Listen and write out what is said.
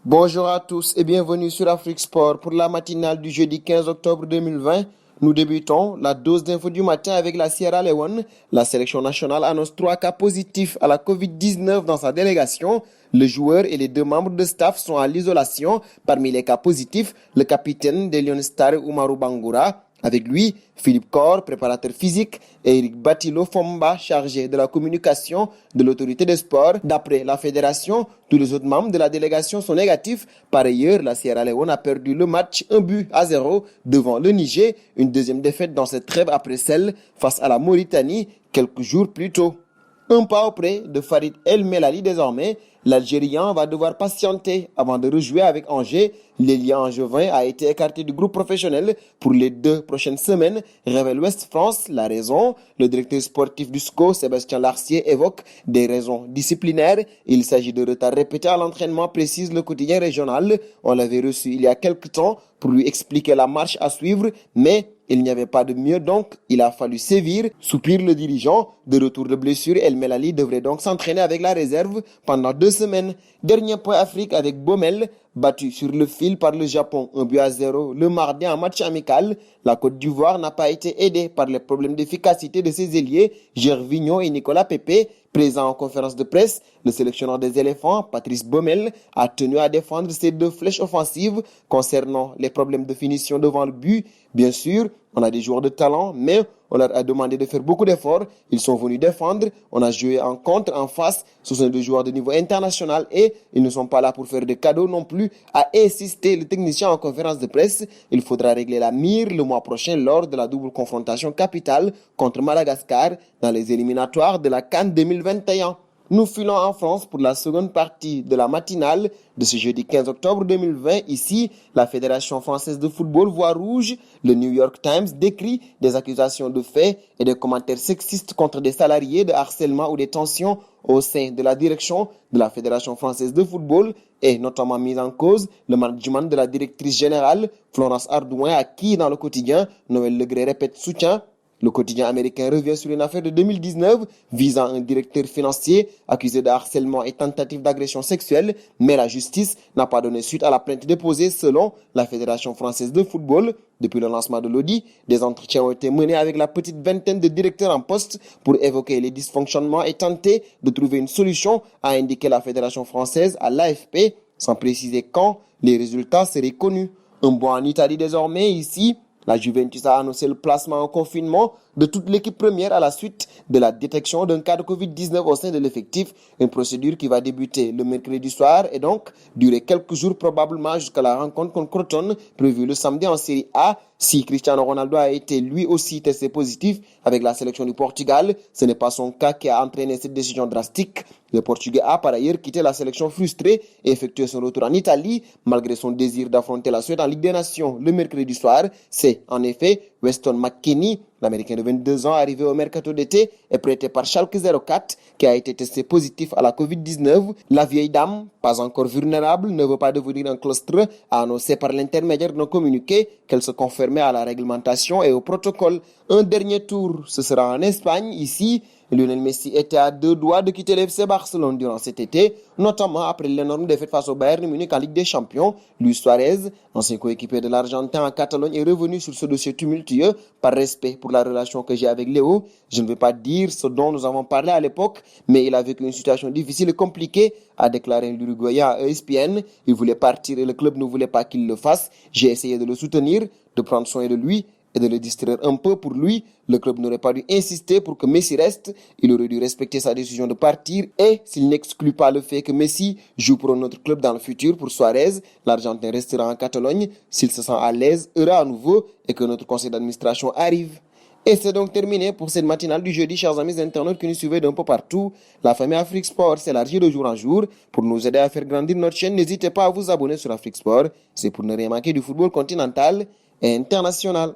Bonjour à tous et bienvenue sur Afrique Sport pour la matinale du jeudi 15 octobre 2020. Nous débutons la dose d'info du matin avec la Sierra Leone. La sélection nationale annonce 3 cas positifs à la Covid-19 dans sa délégation. Le joueur et les 2 membres de staff sont à l'isolation. Parmi les cas positifs, le capitaine des Lions Stars Umaru Bangoura. Avec lui, Philippe Corr, préparateur physique, et Eric Batilo Fomba, chargé de la communication de l'autorité des sports. D'après la fédération, tous les autres membres de la délégation sont négatifs. Par ailleurs, la Sierra Leone a perdu le match 1-0 devant le Niger, une deuxième défaite dans cette trêve après celle face à la Mauritanie quelques jours plus tôt. Un pas auprès de Farid El Melali désormais, l'Algérien va devoir patienter avant de rejouer avec Angers. L'ailier angevin a été écarté du groupe professionnel pour les 2 prochaines semaines, révèle Ouest France. La raison, le directeur sportif du SCO, Sébastien Larcier, évoque des raisons disciplinaires. Il s'agit de retards répétés à l'entraînement, précise le quotidien régional. On l'avait reçu il y a quelques temps pour lui expliquer la marche à suivre, mais il n'y avait pas de mieux, donc il a fallu sévir, soupire le dirigeant. De retour de blessure, El Melali devrait donc s'entraîner avec la réserve pendant 2 semaines. Dernier point Afrique avec Baumel, battu sur le fil par le Japon 1-0 le mardi en match amical. La Côte d'Ivoire n'a pas été aidée par les problèmes d'efficacité de ses ailiers, Gervinho et Nicolas Pepe. Présent en conférence de presse, le sélectionneur des éléphants, Patrice Baumel, a tenu à défendre ses 2 flèches offensives concernant les problèmes de finition devant le but. Bien sûr, on a des joueurs de talent, mais on leur a demandé de faire beaucoup d'efforts. Ils sont venus défendre. On a joué en contre, en face. Ce sont des joueurs de niveau international et ils ne sont pas là pour faire des cadeaux non plus, a insisté le technicien en conférence de presse. Il faudra régler la mire le mois prochain lors de la double confrontation capitale contre Madagascar dans les éliminatoires de la CAN 2021. Nous filons en France pour la seconde partie de la matinale de ce jeudi 15 octobre 2020. Ici, la Fédération française de football voit rouge. Le New York Times décrit des accusations de faits et des commentaires sexistes contre des salariés, de harcèlement ou des tensions au sein de la direction de la Fédération française de football et notamment mise en cause le management de la directrice générale Florence Ardouin, à qui dans le quotidien Noël Legré répète soutien. Le quotidien américain revient sur une affaire de 2019 visant un directeur financier accusé de harcèlement et tentative d'agression sexuelle, mais la justice n'a pas donné suite à la plainte déposée selon la Fédération française de football. Depuis le lancement de l'audit, des entretiens ont été menés avec la petite vingtaine de directeurs en poste pour évoquer les dysfonctionnements et tenter de trouver une solution, a indiqué la Fédération française à l'AFP, sans préciser quand les résultats seraient connus. Un bond en Italie désormais, ici. La Juventus a annoncé le placement en confinement de toute l'équipe première à la suite de la détection d'un cas de Covid-19 au sein de l'effectif. Une procédure qui va débuter le mercredi soir et donc durer quelques jours probablement jusqu'à la rencontre contre Crotone prévue le samedi en Série A. Si Cristiano Ronaldo a été lui aussi testé positif avec la sélection du Portugal, ce n'est pas son cas qui a entraîné cette décision drastique. Le Portugais a par ailleurs quitté la sélection frustré et effectué son retour en Italie malgré son désir d'affronter la Suède en Ligue des Nations le mercredi soir. C'est en effet Weston McKennie, l'Américain de 22 ans arrivé au mercato d'été et prêté par Schalke 04 qui a été testé positif à la Covid-19. La vieille dame, pas encore vulnérable, ne veut pas devenir un claustre, a annoncé par l'intermédiaire d'un communiqué qu'elle se conformait à la réglementation et au protocole. Un dernier tour, ce sera en Espagne. Ici, Lionel Messi était à 2 doigts de quitter le FC Barcelone durant cet été, notamment après l'énorme défaite face au Bayern Munich en Ligue des Champions. Luis Suarez, ancien coéquipier de l'Argentin en Catalogne, est revenu sur ce dossier tumultueux par respect pour la relation que j'ai avec Léo. Je ne vais pas dire ce dont nous avons parlé à l'époque, mais il a vécu une situation difficile et compliquée, a déclaré l'Uruguayen à ESPN. Il voulait partir et le club ne voulait pas qu'il le fasse. J'ai essayé de le soutenir, de prendre soin de lui et de le distraire un peu. Pour lui, le club n'aurait pas dû insister pour que Messi reste. Il aurait dû respecter sa décision de partir et s'il n'exclut pas le fait que Messi joue pour un autre club dans le futur, pour Suarez, l'Argentin restera en Catalogne s'il se sent à l'aise, heureux à nouveau et que notre conseil d'administration arrive. Et c'est donc terminé pour cette matinale du jeudi, chers amis internautes qui nous suivez d'un peu partout. La famille Afrique Sport s'élargit de jour en jour. Pour nous aider à faire grandir notre chaîne, n'hésitez pas à vous abonner sur Afrique Sport. C'est pour ne rien manquer du football continental et international.